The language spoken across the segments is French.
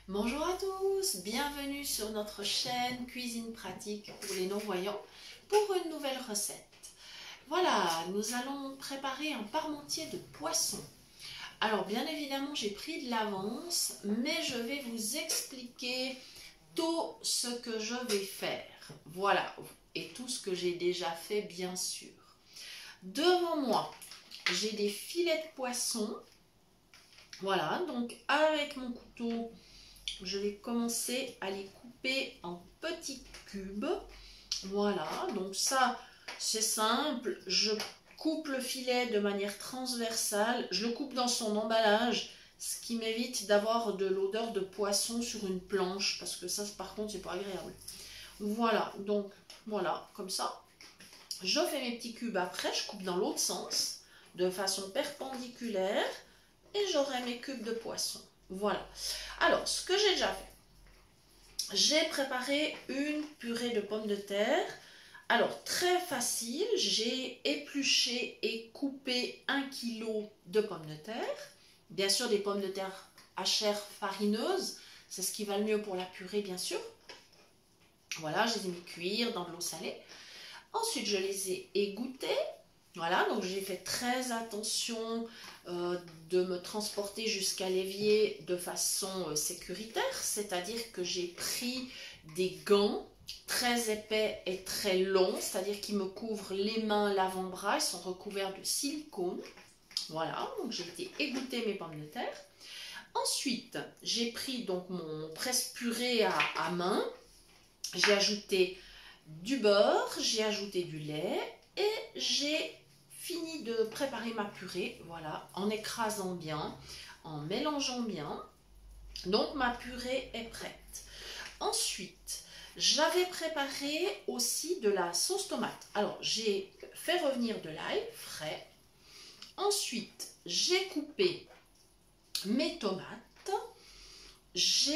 Bonjour à tous, bienvenue sur notre chaîne Cuisine Pratique pour les non-voyants pour une nouvelle recette. Voilà, nous allons préparer un parmentier de poisson. Alors bien évidemment j'ai pris de l'avance, mais je vais vous expliquer tout ce que je vais faire. Voilà, et tout ce que j'ai déjà fait bien sûr. Devant moi, j'ai des filets de poisson. Voilà, donc avec mon couteau, je vais commencer à les couper en petits cubes. Voilà, donc ça c'est simple. Je coupe le filet de manière transversale. Je le coupe dans son emballage, ce qui m'évite d'avoir de l'odeur de poisson sur une planche, parce que ça par contre c'est pas agréable. Voilà, donc voilà, comme ça. Je fais mes petits cubes après, je coupe dans l'autre sens, de façon perpendiculaire, et j'aurai mes cubes de poisson. Voilà. Alors, ce que j'ai déjà fait, j'ai préparé une purée de pommes de terre. Alors, très facile, j'ai épluché et coupé 1 kg de pommes de terre. Bien sûr, des pommes de terre à chair farineuse, c'est ce qui va le mieux pour la purée, bien sûr. Voilà, je les ai mis cuire dans de l'eau salée. Ensuite, je les ai égouttés. Voilà, donc j'ai fait très attention de me transporter jusqu'à l'évier de façon sécuritaire, c'est-à-dire que j'ai pris des gants très épais et très longs, c'est-à-dire qu'ils me couvrent les mains, l'avant-bras, ils sont recouverts de silicone. Voilà, donc j'ai été égoutter mes pommes de terre. Ensuite, j'ai pris donc mon presse-purée à main, j'ai ajouté du beurre, j'ai ajouté du lait et j'ai fini de préparer ma purée, voilà, en écrasant bien, en mélangeant bien. Donc ma purée est prête. Ensuite, j'avais préparé aussi de la sauce tomate. Alors, j'ai fait revenir de l'ail frais. Ensuite, j'ai coupé mes tomates. J'ai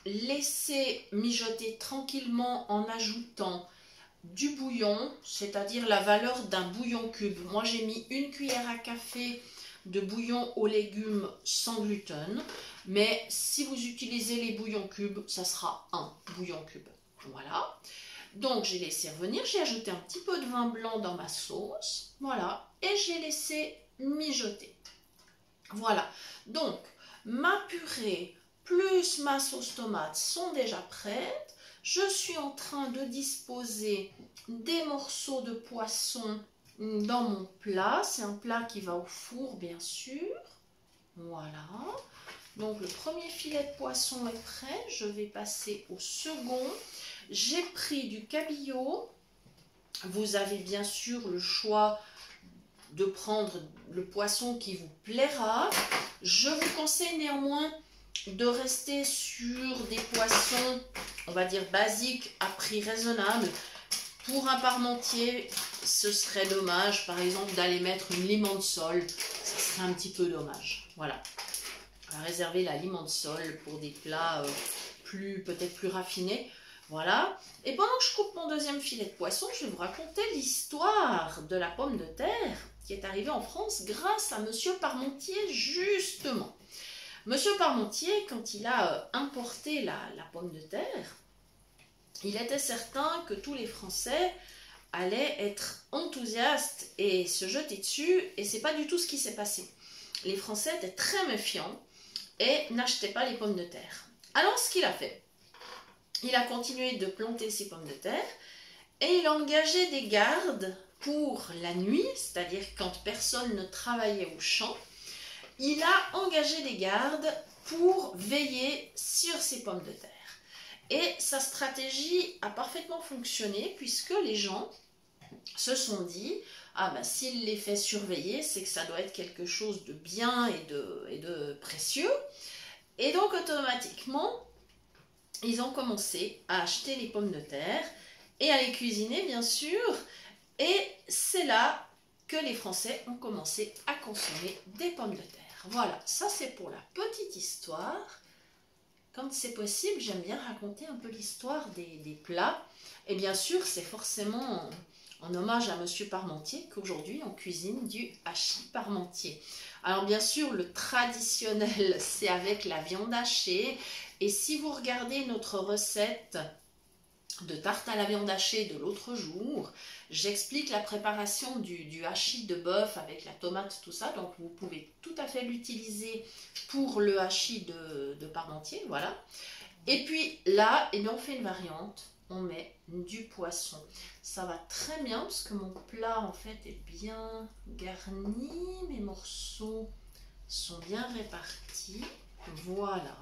laissé mijoter tranquillement en ajoutant du bouillon, c'est-à-dire la valeur d'un bouillon cube. Moi, j'ai mis 1 cuillère à café de bouillon aux légumes sans gluten, mais si vous utilisez les bouillons cubes, ça sera un bouillon cube. Voilà. Donc, j'ai laissé revenir, j'ai ajouté un petit peu de vin blanc dans ma sauce. Voilà. Et j'ai laissé mijoter. Voilà. Donc, ma purée plus ma sauce tomate sont déjà prêtes. Je suis en train de disposer des morceaux de poisson dans mon plat. C'est un plat qui va au four, bien sûr. Voilà. Donc, le premier filet de poisson est prêt. Je vais passer au second. J'ai pris du cabillaud. Vous avez bien sûr le choix de prendre le poisson qui vous plaira. Je vous conseille néanmoins de rester sur des poissons, on va dire basiques, à prix raisonnable. Pour un parmentier, ce serait dommage, par exemple, d'aller mettre une limande sole. Ce serait un petit peu dommage. Voilà. On va réserver la limande sole pour des plats peut-être plus raffinés. Voilà. Et pendant que je coupe mon deuxième filet de poisson, je vais vous raconter l'histoire de la pomme de terre qui est arrivée en France grâce à Monsieur Parmentier, justement. Monsieur Parmentier, quand il a importé la pomme de terre, il était certain que tous les Français allaient être enthousiastes et se jeter dessus, et c'est pas du tout ce qui s'est passé. Les Français étaient très méfiants et n'achetaient pas les pommes de terre. Alors ce qu'il a fait, il a continué de planter ses pommes de terre et il a engagé des gardes pour la nuit, c'est-à-dire quand personne ne travaillait au champ. Il a engagé des gardes pour veiller sur ses pommes de terre. Et sa stratégie a parfaitement fonctionné puisque les gens se sont dit « Ah ben s'il les fait surveiller, c'est que ça doit être quelque chose de bien et de précieux. » Et donc automatiquement, ils ont commencé à acheter les pommes de terre et à les cuisiner bien sûr. Et c'est là que les Français ont commencé à consommer des pommes de terre. Voilà, ça c'est pour la petite histoire. Quand c'est possible, j'aime bien raconter un peu l'histoire des plats. Et bien sûr, c'est forcément en hommage à Monsieur Parmentier, qu'aujourd'hui on cuisine du hachis parmentier. Alors bien sûr, le traditionnel, c'est avec la viande hachée. Et si vous regardez notre recette de tarte à la viande hachée de l'autre jour, j'explique la préparation du hachis de bœuf avec la tomate, tout ça. Donc vous pouvez tout à fait l'utiliser pour le hachis de parmentier, voilà. Et puis là, eh bien, on fait une variante, on met du poisson. Ça va très bien parce que mon plat en fait est bien garni, mes morceaux sont bien répartis, voilà.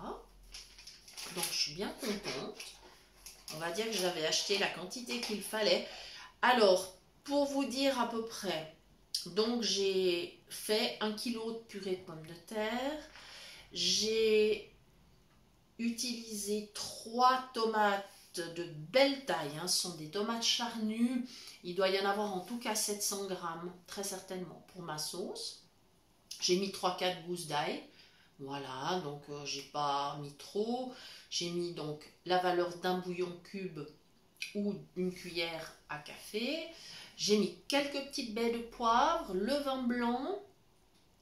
Donc je suis bien contente. On va dire que j'avais acheté la quantité qu'il fallait. Alors, pour vous dire à peu près, donc j'ai fait 1 kg de purée de pommes de terre. J'ai utilisé 3 tomates de belle taille, hein, ce sont des tomates charnues. Il doit y en avoir en tout cas 700 grammes, très certainement, pour ma sauce. J'ai mis 3-4 gousses d'ail. Voilà, donc j'ai pas mis trop. J'ai mis donc la valeur d'un bouillon cube ou une cuillère à café. J'ai mis quelques petites baies de poivre, le vin blanc.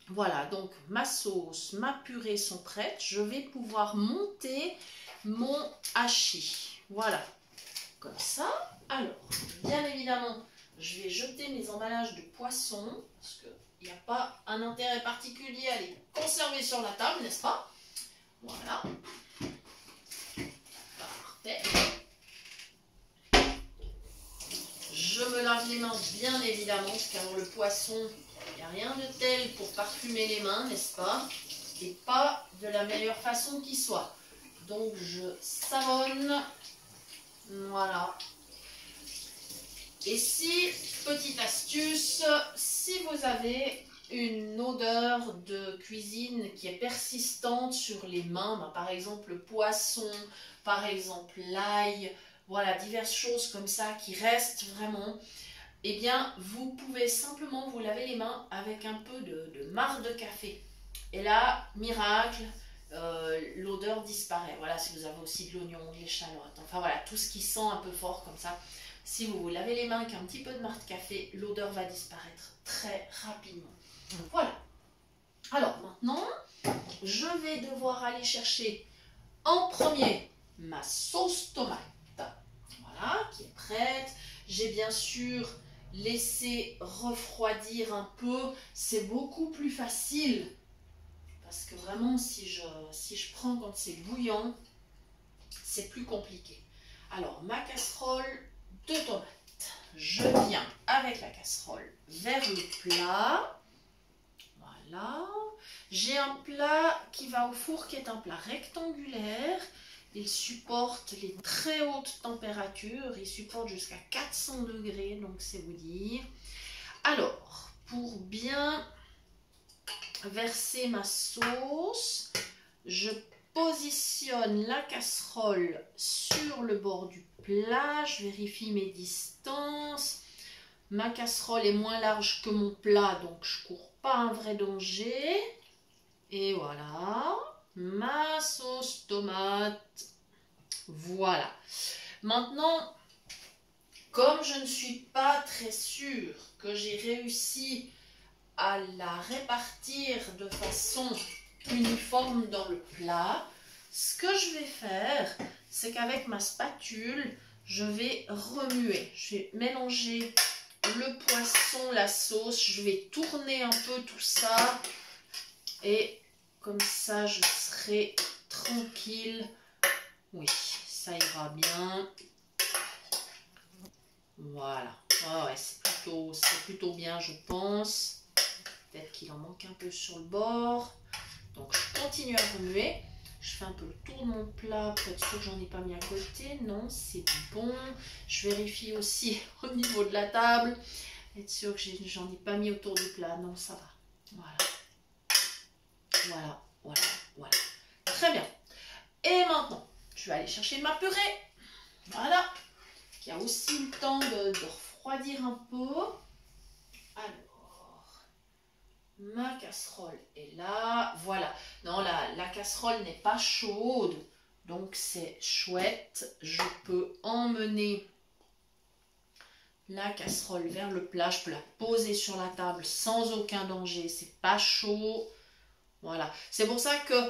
Voilà, donc ma sauce, ma purée sont prêtes. Je vais pouvoir monter mon hachis. Voilà, comme ça. Alors, bien évidemment, je vais jeter mes emballages de poisson parce que il n'y a pas un intérêt particulier à les conserver sur la table, n'est-ce pas? Voilà. Parfait. Je me lave les mains, bien évidemment, car le poisson, il n'y a rien de tel pour parfumer les mains, n'est-ce pas? Et pas de la meilleure façon qui soit. Donc, je savonne. Voilà. Et si, petite astuce, si vous avez une odeur de cuisine qui est persistante sur les mains, ben par exemple le poisson, par exemple l'ail, voilà, diverses choses comme ça qui restent vraiment, eh bien vous pouvez simplement vous laver les mains avec un peu de marc de café. Et là, miracle, l'odeur disparaît. Voilà, si vous avez aussi de l'oignon, de l'échalote, enfin voilà, tout ce qui sent un peu fort comme ça. Si vous vous lavez les mains avec un petit peu de marc de café, l'odeur va disparaître très rapidement. Voilà. Alors maintenant, je vais devoir aller chercher en premier ma sauce tomate. Voilà, qui est prête. J'ai bien sûr laissé refroidir un peu. C'est beaucoup plus facile. Parce que vraiment, si je prends quand c'est bouillant, c'est plus compliqué. Alors, ma casserole de tomates. Je viens avec la casserole vers le plat. Voilà. J'ai un plat qui va au four qui est un plat rectangulaire. Il supporte les très hautes températures. Il supporte jusqu'à 400 degrés, donc c'est vous dire. Alors, pour bien verser ma sauce, je positionne la casserole sur le bord du plat, je vérifie mes distances. Ma casserole est moins large que mon plat, donc je ne cours pas un vrai danger. Et voilà, ma sauce tomate. Voilà. Maintenant, comme je ne suis pas très sûre que j'ai réussi à la répartir de façon uniforme dans le plat, ce que je vais faire, c'est qu'avec ma spatule, je vais remuer. Je vais mélanger le poisson, la sauce, je vais tourner un peu tout ça et comme ça je serai tranquille. Oui, ça ira bien. Voilà. Oh ouais, c'est plutôt bien, je pense. Peut-être qu'il en manque un peu sur le bord. Donc je continue à remuer. Je fais un peu le tour de mon plat pour être sûr que j'en ai pas mis à côté. Non, c'est bon. Je vérifie aussi au niveau de la table. Être sûr que j'en ai pas mis autour du plat. Non, ça va. Voilà. Voilà, voilà, voilà. Très bien. Et maintenant, je vais aller chercher ma purée. Voilà. Qui a aussi le temps de refroidir un peu. Alors, ma casserole est là. Voilà. Non, la casserole n'est pas chaude. Donc, c'est chouette. Je peux emmener la casserole vers le plat. Je peux la poser sur la table sans aucun danger. C'est pas chaud. Voilà. C'est pour ça que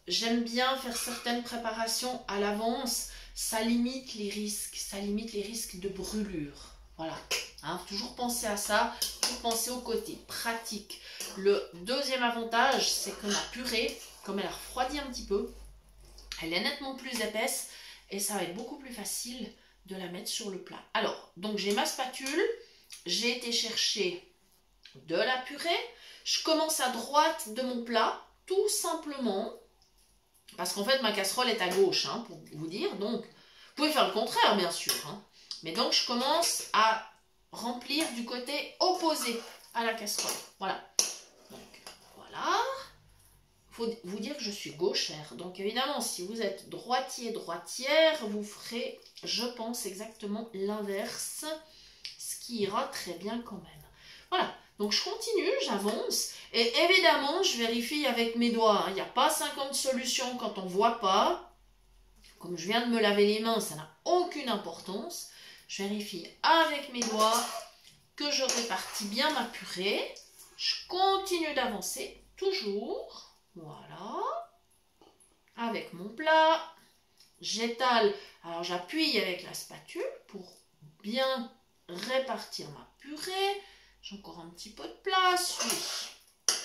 j'aime bien faire certaines préparations à l'avance. Ça limite les risques. Ça limite les risques de brûlure. Voilà. Hein, toujours penser à ça. Toujours penser au côté pratique. Le deuxième avantage, c'est que ma purée, comme elle a refroidi un petit peu, elle est nettement plus épaisse et ça va être beaucoup plus facile de la mettre sur le plat. Alors, donc j'ai ma spatule, j'ai été chercher de la purée. Je commence à droite de mon plat, tout simplement, parce qu'en fait ma casserole est à gauche, hein, pour vous dire. Donc, vous pouvez faire le contraire, bien sûr. Hein. Mais donc, je commence à remplir du côté opposé à la casserole. Voilà. Donc, voilà. Il faut vous dire que je suis gauchère. Donc évidemment, si vous êtes droitier, droitière, vous ferez, je pense, exactement l'inverse, ce qui ira très bien quand même. Voilà, donc je continue, j'avance, et évidemment, je vérifie avec mes doigts. Il n'y a pas 50 solutions quand on ne voit pas. Comme je viens de me laver les mains, ça n'a aucune importance. Je vérifie avec mes doigts que je répartis bien ma purée. Je continue d'avancer, toujours. Voilà, avec mon plat, j'étale, alors j'appuie avec la spatule pour bien répartir ma purée. J'ai encore un petit peu de place, oui.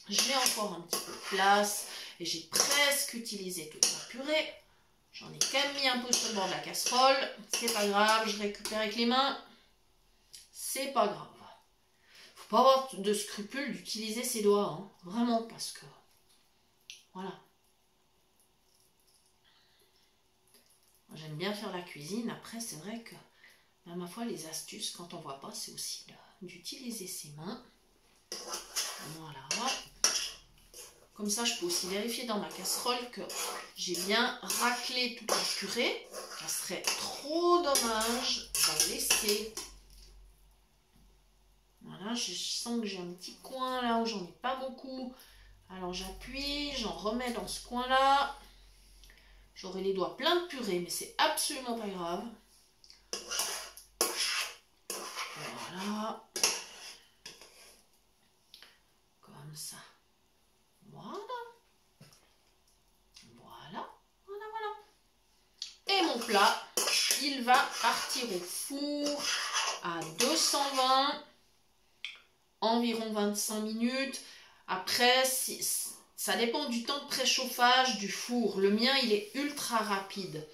J'ai encore un petit peu de place et j'ai presque utilisé toute ma purée. J'en ai quand même mis un peu sur le bord de la casserole, c'est pas grave, je récupère avec les mains, c'est pas grave. Faut pas avoir de scrupule d'utiliser ses doigts, hein. Vraiment, parce que voilà. J'aime bien faire la cuisine. Après, c'est vrai que, à ma foi, les astuces, quand on ne voit pas, c'est aussi d'utiliser ses mains. Voilà. Comme ça, je peux aussi vérifier dans ma casserole que j'ai bien raclé toute la purée. Ça serait trop dommage d'en laisser. Voilà, je sens que j'ai un petit coin là où j'en ai pas beaucoup. Alors j'appuie, j'en remets dans ce coin-là. J'aurai les doigts pleins de purée, mais c'est absolument pas grave. Voilà. Comme ça. Voilà. Voilà. Voilà, voilà. Et mon plat, il va partir au four à 220, environ 25 minutes. Après, ça dépend du temps de préchauffage du four. Le mien, il est ultra rapide.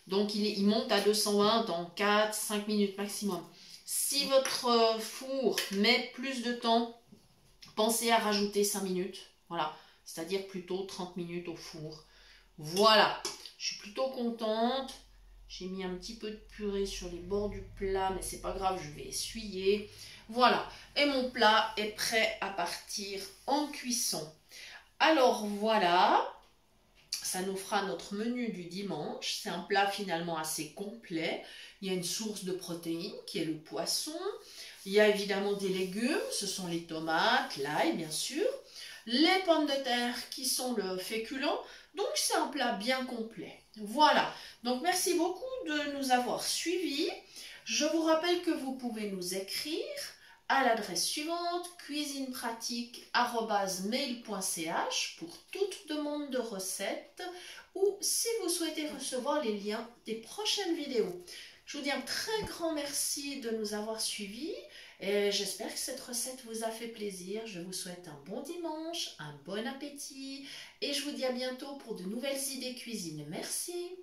Donc, il monte à 220 en 4-5 minutes maximum. Si votre four met plus de temps, pensez à rajouter 5 minutes. Voilà, c'est-à-dire plutôt 30 minutes au four. Voilà, je suis plutôt contente. J'ai mis un petit peu de purée sur les bords du plat, mais c'est pas grave, je vais essuyer. Voilà, et mon plat est prêt à partir en cuisson. Alors voilà, ça nous fera notre menu du dimanche. C'est un plat finalement assez complet. Il y a une source de protéines qui est le poisson. Il y a évidemment des légumes, ce sont les tomates, l'ail bien sûr. Les pommes de terre qui sont le féculent. Donc c'est un plat bien complet. Voilà, donc merci beaucoup de nous avoir suivis. Je vous rappelle que vous pouvez nous écrire à l'adresse suivante, cuisinepratique@mail.ch pour toute demande de recettes ou si vous souhaitez recevoir les liens des prochaines vidéos. Je vous dis un très grand merci de nous avoir suivis et j'espère que cette recette vous a fait plaisir. Je vous souhaite un bon dimanche, un bon appétit et je vous dis à bientôt pour de nouvelles idées cuisine. Merci.